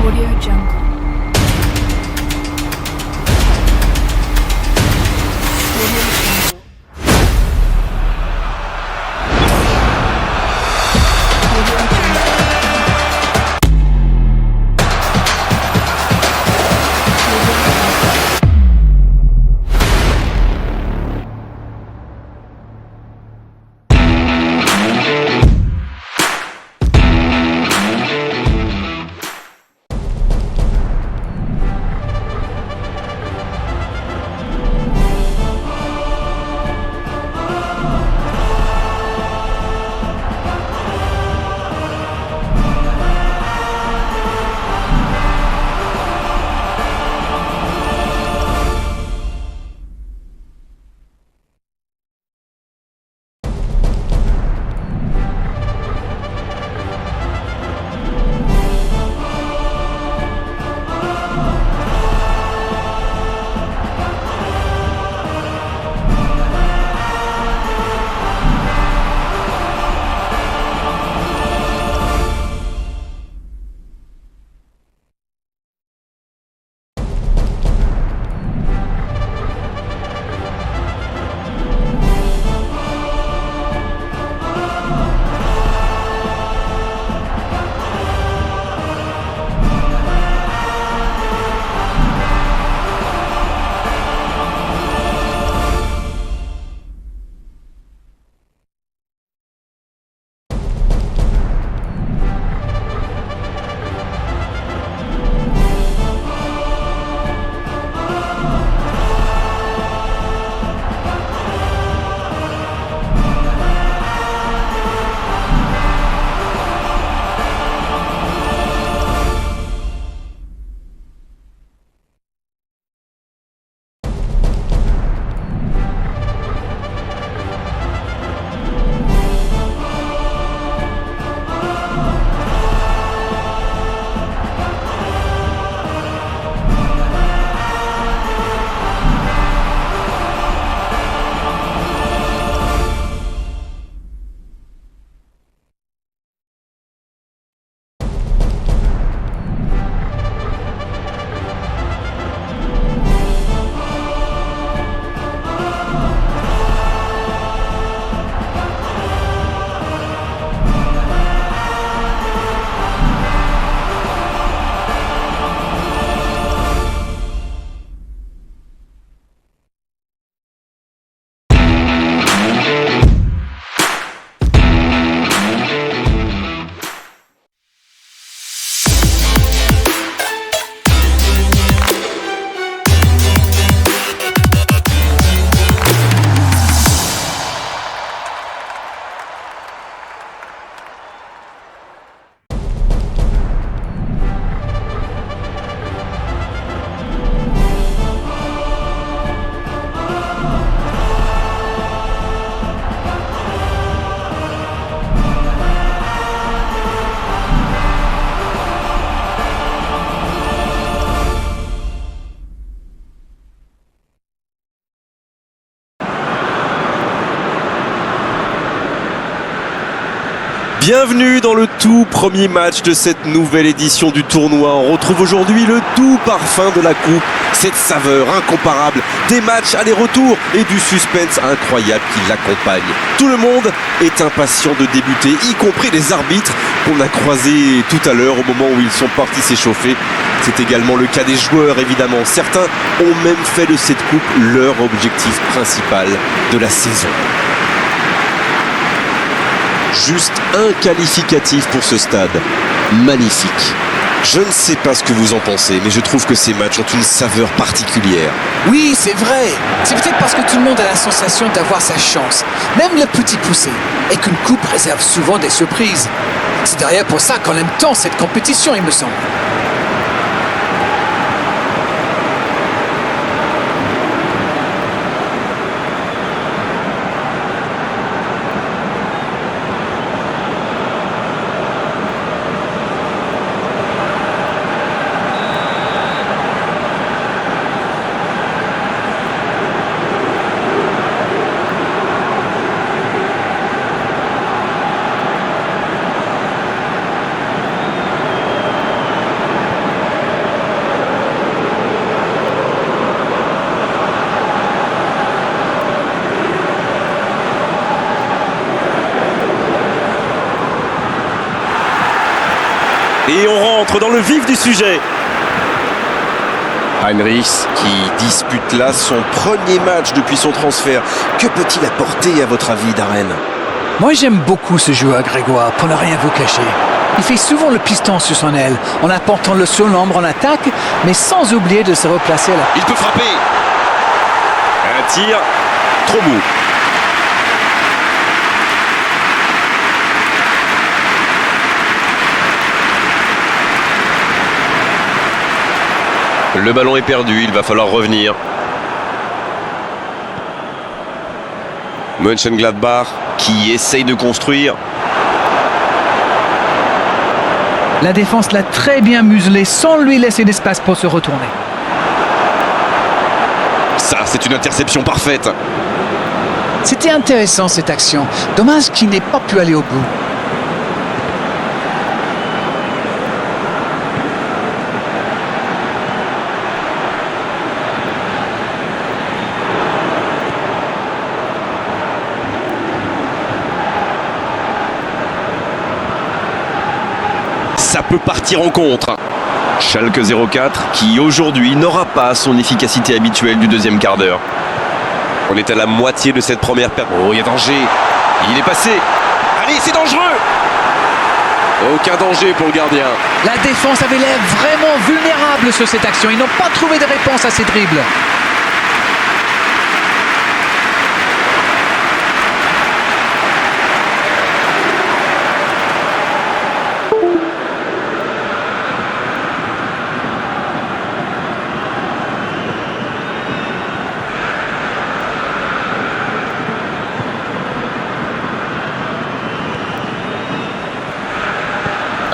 Audio Jungle. Audio Jungle. Audio Jungle. Bienvenue dans le tout premier match de cette nouvelle édition du tournoi. On retrouve aujourd'hui le doux parfum de la coupe, cette saveur incomparable, des matchs aller-retour et du suspense incroyable qui l'accompagne. Tout le monde est impatient de débuter, y compris les arbitres qu'on a croisés tout à l'heure au moment où ils sont partis s'échauffer. C'est également le cas des joueurs évidemment. Certains ont même fait de cette coupe leur objectif principal de la saison. Juste un qualificatif pour ce stade. Magnifique. Je ne sais pas ce que vous en pensez, mais je trouve que ces matchs ont une saveur particulière. Oui, c'est vrai. C'est peut-être parce que tout le monde a la sensation d'avoir sa chance, même le petit poussé, et qu'une coupe réserve souvent des surprises. C'est d'ailleurs pour ça qu'on aime tant cette compétition, il me semble. Et on rentre dans le vif du sujet. Heinrich qui dispute là son premier match depuis son transfert. Que peut-il apporter à votre avis, Darren? Moi, j'aime beaucoup ce joueur grégoire, pour ne rien vous cacher. Il fait souvent le piston sur son aile, en apportant le surnombre en attaque, mais sans oublier de se replacer là. Il peut frapper. Un tir trop mou. Le ballon est perdu, il va falloir revenir. Mönchengladbach qui essaye de construire. La défense l'a très bien muselé sans lui laisser d'espace pour se retourner. Ça, c'est une interception parfaite. C'était intéressant cette action. Dommage qu'il n'ait pas pu aller au bout. Ça peut partir en contre. Schalke 04 qui aujourd'hui n'aura pas son efficacité habituelle du deuxième quart d'heure. On est à la moitié de cette première période. Oh, il y a danger. Il est passé. Allez, c'est dangereux. Aucun danger pour le gardien. La défense avait l'air vraiment vulnérable sur cette action. Ils n'ont pas trouvé de réponse à ces dribbles.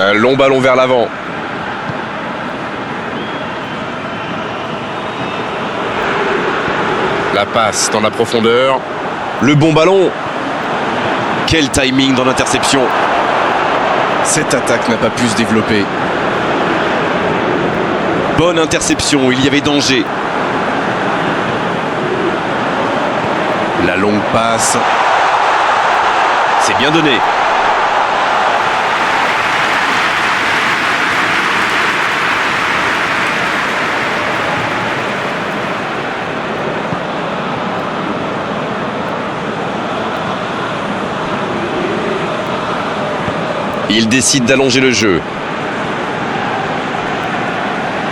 Un long ballon vers l'avant. La passe dans la profondeur. Le bon ballon. Quel timing dans l'interception. Cette attaque n'a pas pu se développer. Bonne interception, il y avait danger. La longue passe. C'est bien donné. Il décide d'allonger le jeu.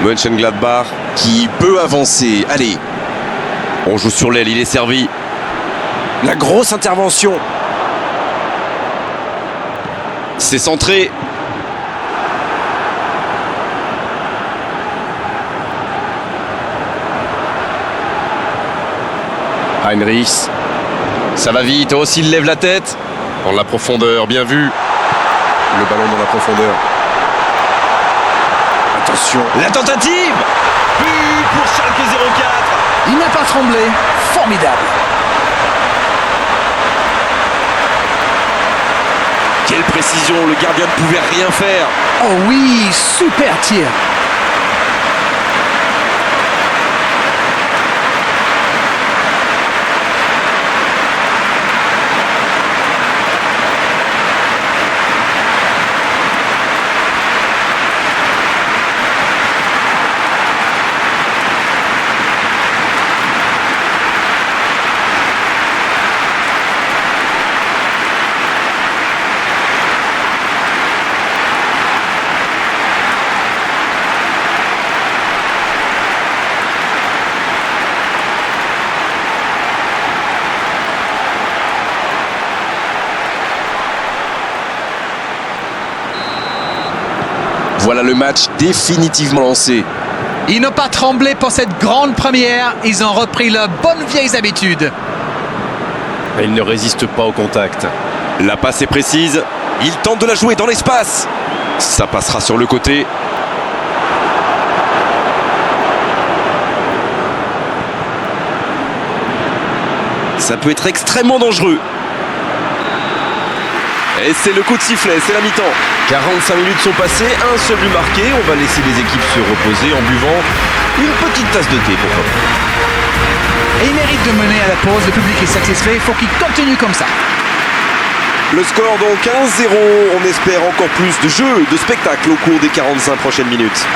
Mönchengladbach qui peut avancer. Allez, on joue sur l'aile, il est servi. La grosse intervention. C'est centré. Heinrich. Ça va vite. Oh, s'il lève la tête. Dans la profondeur, bien vu. Le ballon dans la profondeur. Attention. La tentative. But pour Schalke 04. Il n'a pas tremblé. Formidable. Quelle précision. Le gardien ne pouvait rien faire. Oh oui, super tir. Voilà le match définitivement lancé. Ils n'ont pas tremblé pour cette grande première. Ils ont repris leurs bonnes vieilles habitudes. Il ne résiste pas au contact. La passe est précise. Il tente de la jouer dans l'espace. Ça passera sur le côté. Ça peut être extrêmement dangereux. Et c'est le coup de sifflet, c'est la mi-temps. 45 minutes sont passées, un seul but marqué. On va laisser les équipes se reposer en buvant une petite tasse de thé, pourquoi pas. Et il mérite de mener à la pause. Le public est satisfait. Il faut qu'il continue comme ça. Le score donc 1-0. On espère encore plus de jeu, de spectacle au cours des 45 prochaines minutes.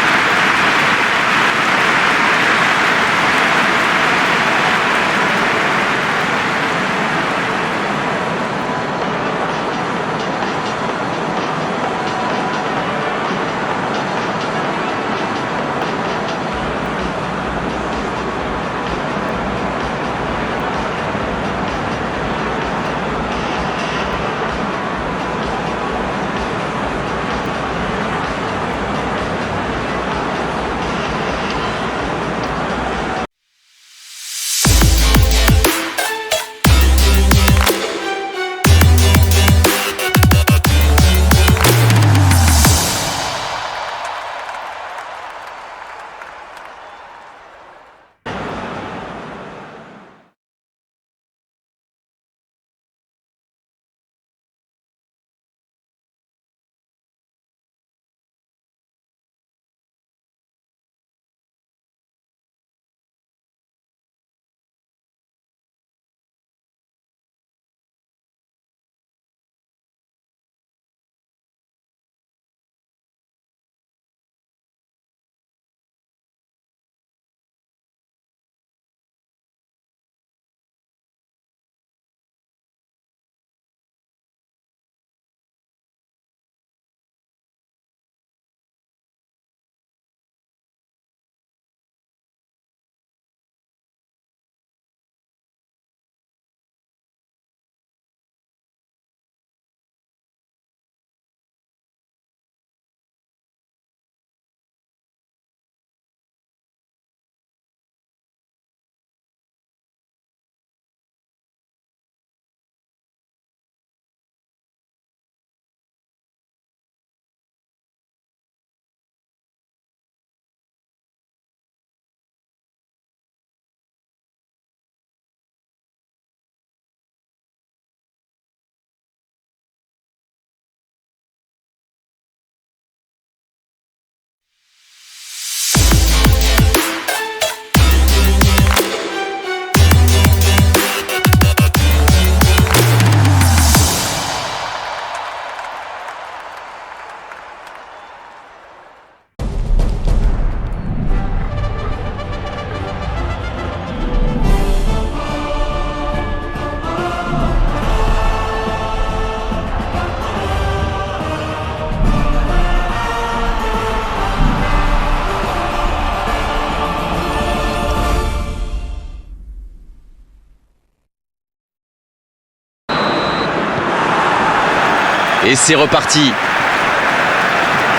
Et c'est reparti.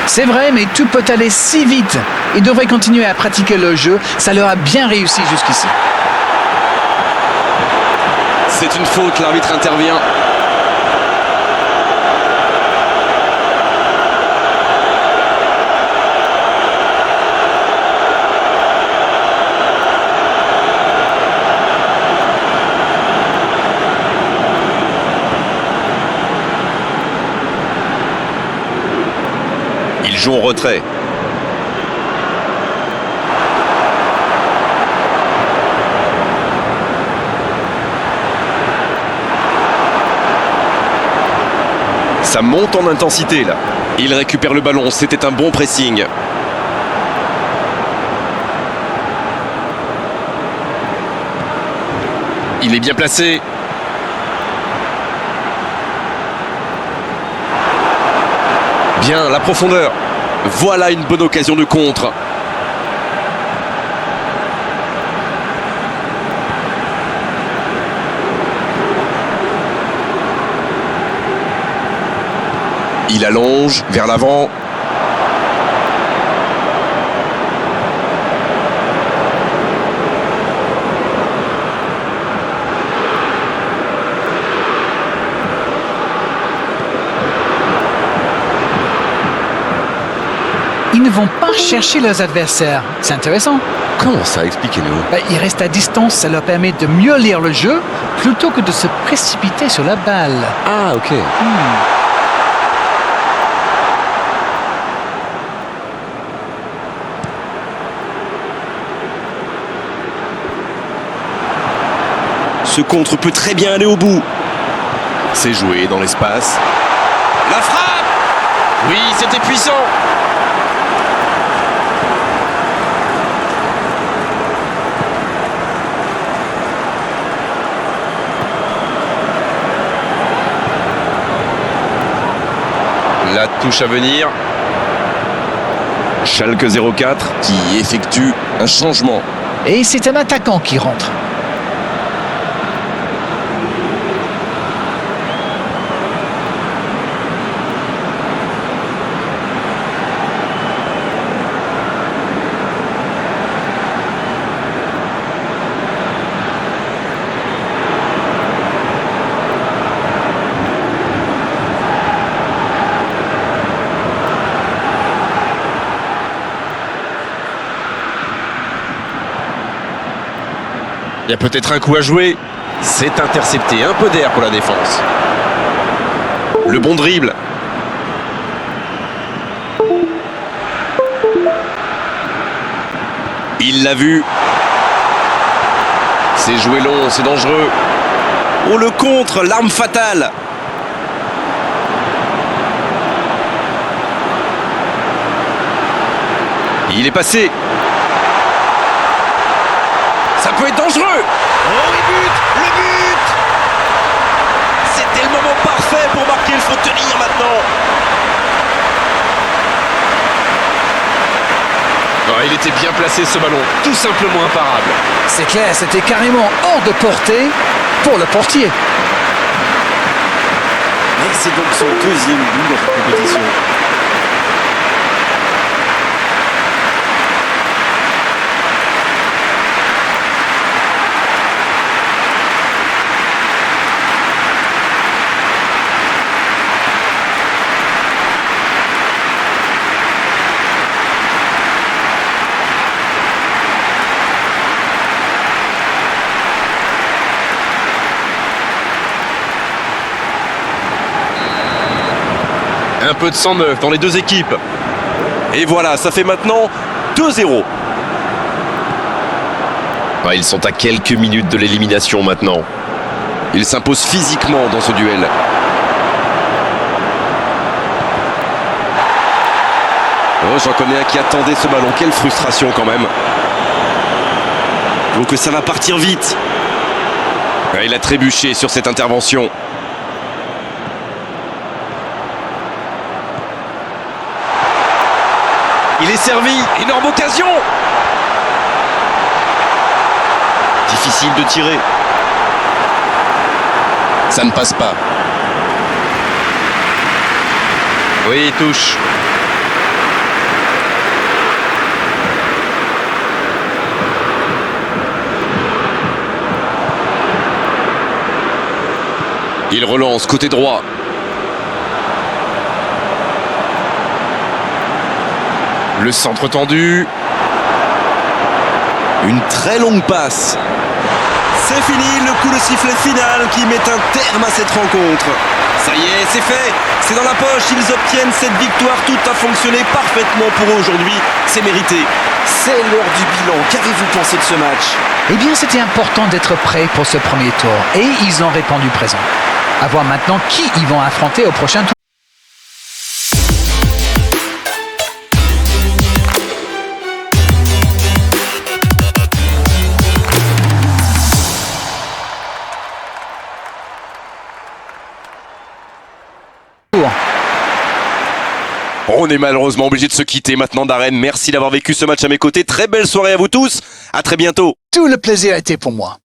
C'est vrai, mais tout peut aller si vite. Ils devraient continuer à pratiquer le jeu. Ça leur a bien réussi jusqu'ici. C'est une faute, l'arbitre intervient. Ils jouent en retrait. Ça monte en intensité là. Il récupère le ballon, c'était un bon pressing. Il est bien placé. Bien, la profondeur. Voilà une bonne occasion de contre. Il allonge vers l'avant. Ils ne vont pas chercher leurs adversaires. C'est intéressant. Comment ça? Expliquez-nous. Ils restent à distance, ça leur permet de mieux lire le jeu plutôt que de se précipiter sur la balle. Ah, ok. Ce contre peut très bien aller au bout. C'est joué dans l'espace. La frappe! Oui, c'était puissant. La touche à venir. Schalke 04 qui effectue un changement. Et c'est un attaquant qui rentre. Il y a peut-être un coup à jouer. C'est intercepté. Un peu d'air pour la défense. Le bon dribble. Il l'a vu. C'est joué long, c'est dangereux. Oh, le contre, l'arme fatale. Il est passé. Ça peut être dangereux. Oh, et but! Le but! C'était le moment parfait pour marquer, il faut tenir maintenant. Il était bien placé ce ballon, tout simplement imparable. C'est clair, c'était carrément hors de portée pour le portier. Et c'est donc son deuxième but dans cette compétition. Un peu de sang neuf dans les deux équipes. Et voilà, ça fait maintenant 2-0. Ils sont à quelques minutes de l'élimination maintenant. Il s'impose physiquement dans ce duel. Oh, j'en connais un qui attendait ce ballon. Quelle frustration quand même. Donc ça va partir vite. Il a trébuché sur cette intervention. Il est servi. Énorme occasion. Difficile de tirer. Ça ne passe pas. Oui, il touche. Il relance côté droit. Le centre tendu. Une très longue passe. C'est fini, le coup de sifflet final qui met un terme à cette rencontre. Ça y est, c'est fait, c'est dans la poche, ils obtiennent cette victoire, tout a fonctionné parfaitement pour eux aujourd'hui, c'est mérité. C'est l'heure du bilan, qu'avez-vous pensé de ce match? Eh bien, c'était important d'être prêt pour ce premier tour. Et ils ont répondu présent. À voir maintenant qui ils vont affronter au prochain tour. On est malheureusement obligé de se quitter maintenant Darren. Merci d'avoir vécu ce match à mes côtés. Très belle soirée à vous tous. À très bientôt. Tout le plaisir était pour moi.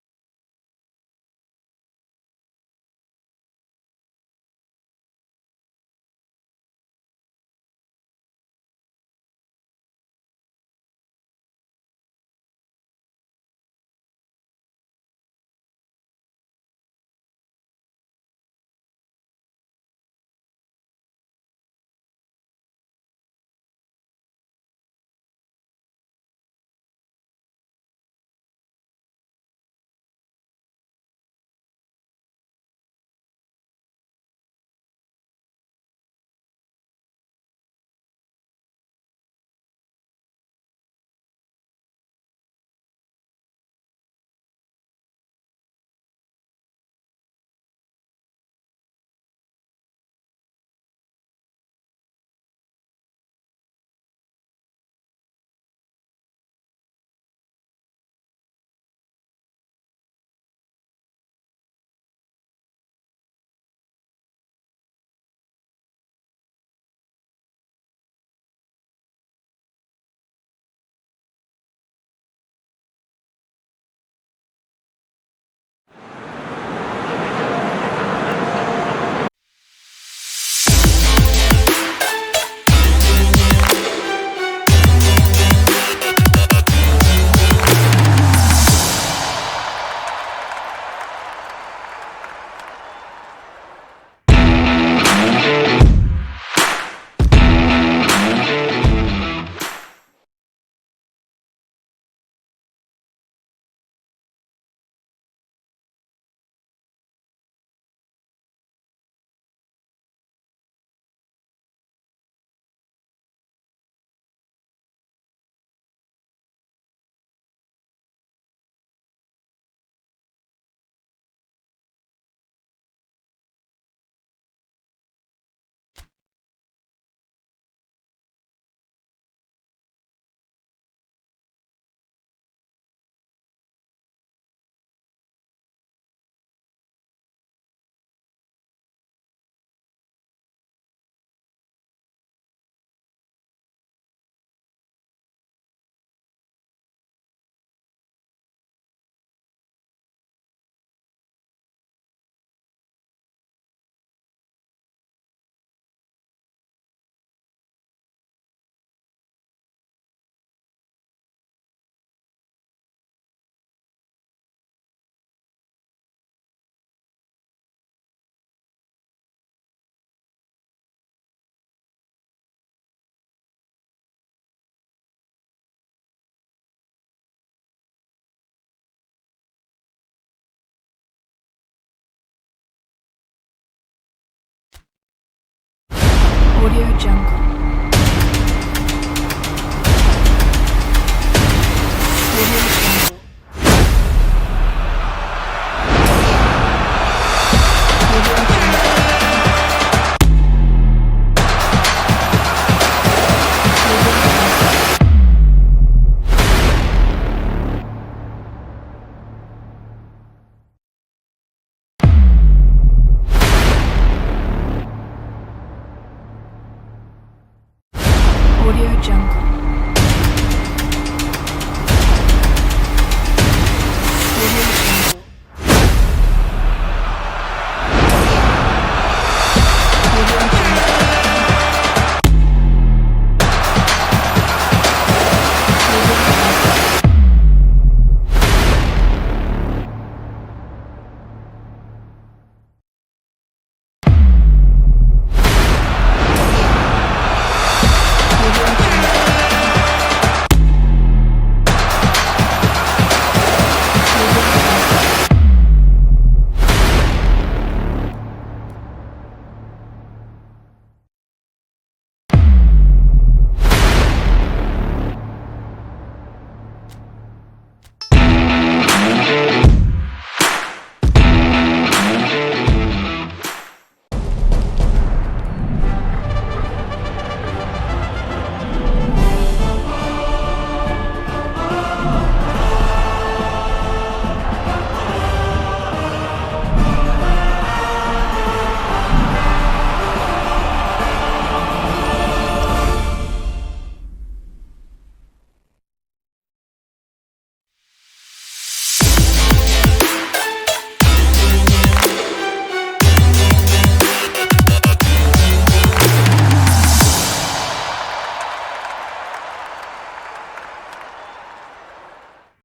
Audio Jungle.